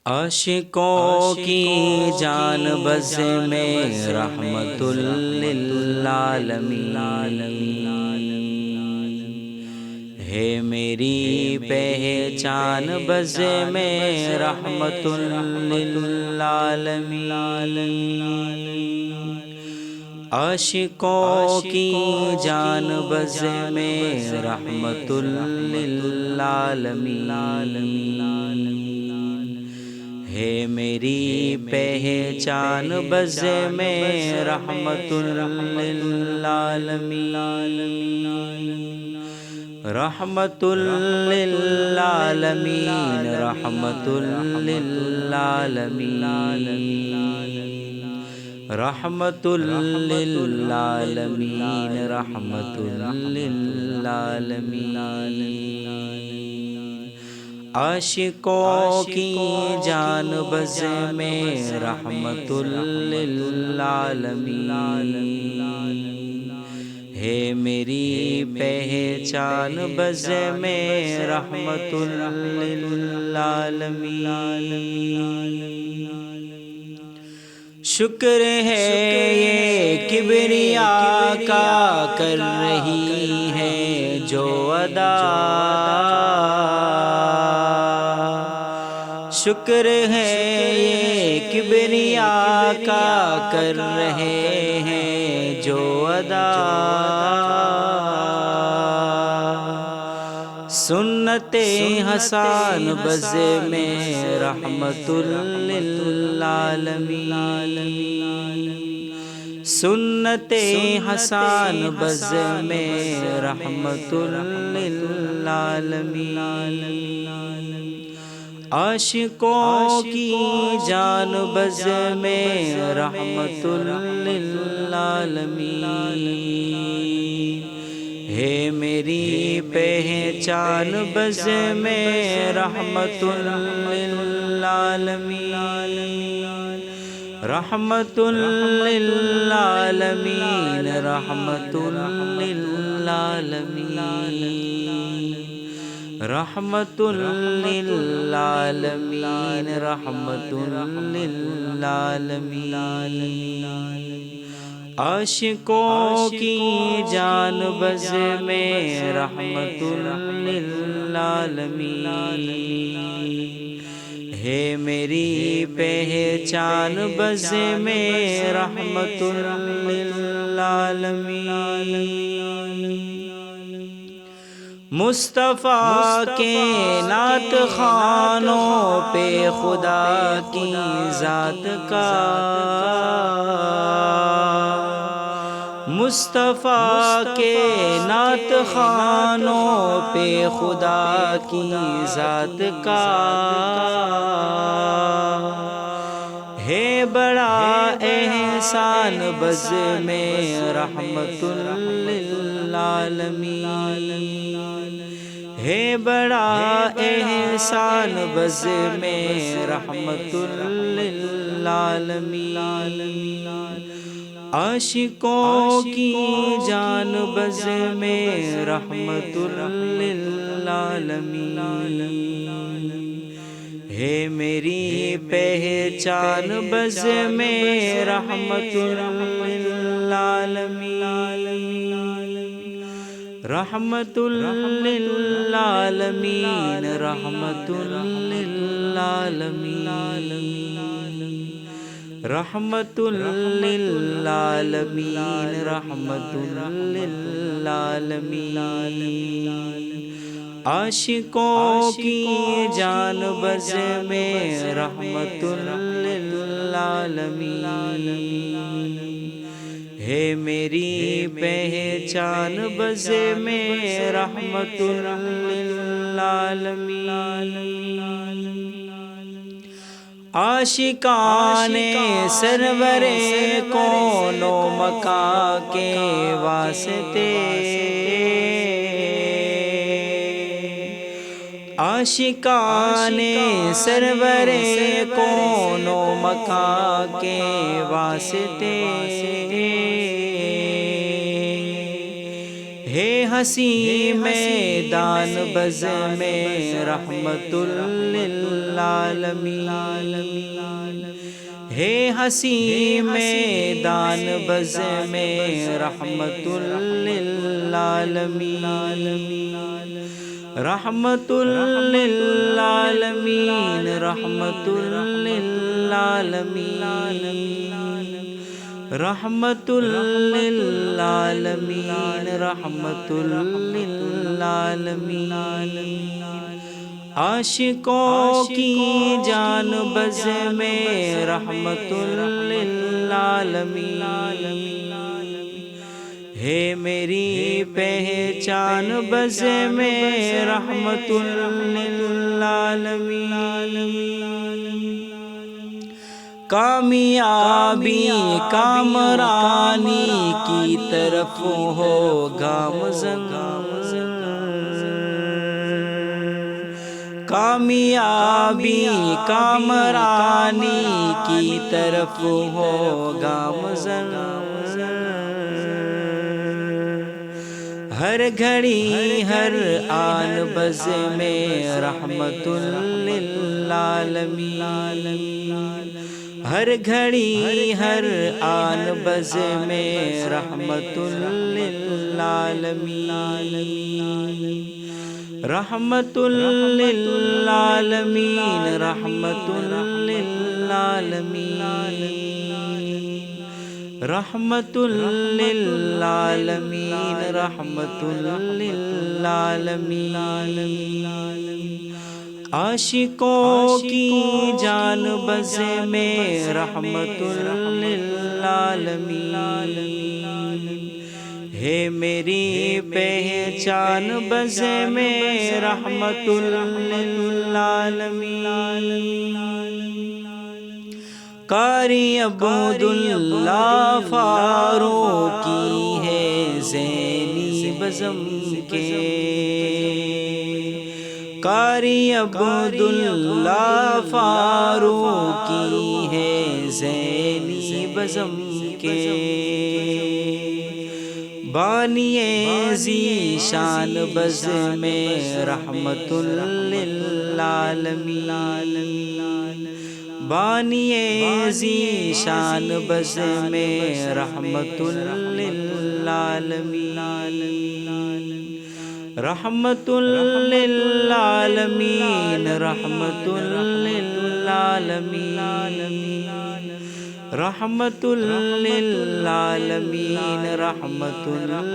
عاشقوں کی جان بز میں رحمت للعالمین ہے میری پہچان بز میں رحمت للعالمین۔ عاشقوں کی جان بز میں رحمت للعالمین ہے میری پہچان بز میں رحمت للعالمین۔ رحمت للعالمین رحمت للعالمین رحمت للعالمین رحمت للعالمین۔ عاشقوں کی جان بز میں رحمت للعالمین ہے میری پہچان بز میں رحمت للعالمین۔ شکر ہے یہ کبریا کا کر رہی ہے جو ادا، شکر ہے یہ کبریا کا کر رہے ہیں جو ادا، سنت حسان بز میں رحمت للعالمین، سنت حسان بز میں رحمت للعالمین۔ عاشقوں کی جان بز میں رحمت للعالمین ہے میری پہچان بز میں رحمت للعالمین۔ رحمت للعالمین رحمت للعالمین رحمت للعالمین رحمت للعالمین۔ عاشقوں کی جان بز میں رحمت للعالمین ہے میری پہچان بز میں رحمت للعالمین۔ مصطفیٰ کے نعت خوانوں پہ خدا کی ذات کا، مصطفیٰ کے نعت خوانوں پہ خدا کی ذات کا ہے بڑا احسان بز میں رحمت للعالمین، ہے بڑا احسان بز میں رحمت للعالمین۔ عاشقوں کی جان بز میں رحمت للعالمین ہے میری پہچان بز میں رحمت للعالمین۔ رحمت للعالمین رحمت للعالمین رحمت للعالمین رحمت للعالمین۔ عاشقوں کی جان بز میں رحمت للعالمین ہے میری پہچان بز میں رحمت للعالمین۔ عاشقان سرور کون و مکان کے واسطے، عاشقان سرور کون و مکان کے واسطے ہے حسین میدان بز میں رحمت للعالمین للعالمین ہے ہنسی میدان بز میں رحمت للعالمین رحمت للعالمین رحمت للعالمین رحمت للعالمین رحمت للعالمین عاشقوں کی جان بز میں رحمت للعالمین ہے میری پہچان بز میں رحمت للعالمین کامیابی کامرانی کی طرف ہو گامزن کامیابی کامرانی کی طرف ہو گامزن ہر گھڑی ہر آن بز میں رحمت للعالمین ہر گھڑی ہر آن بز میں رحمت للعالمین رحمت للعالمین رحمت للعالمین رحمت للعالمین رحمت للعالمین عاشقوں کی جان بز میں رحمت للعالمین ہے میری پہچان بز میں رحمت للعالمین قاری عبداللہ فاروقی ہے زینی بزم کے قاری عبداللہ فاروقی ہے زینی بزم کے بانی ذیشان بز میں رحمت للعالمین بانی ذیشان بز میں رحمت للعالمین رحمت للعالمین رحمت للعالمین رحمت للعالمین رحمت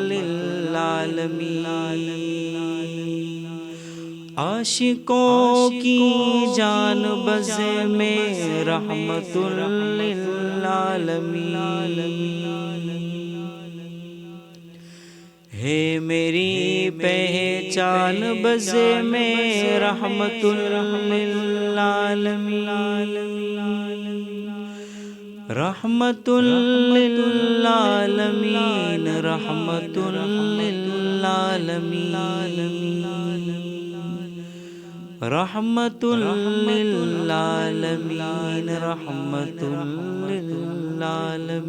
للعالمین عاشقوں کی جان بز میں رحمت للعالمین ہے میری پہچان بز میں رحمت للعالمین رحمت للعالمین رحمت للعالمین رحمت للعالمین رحمت للعالمین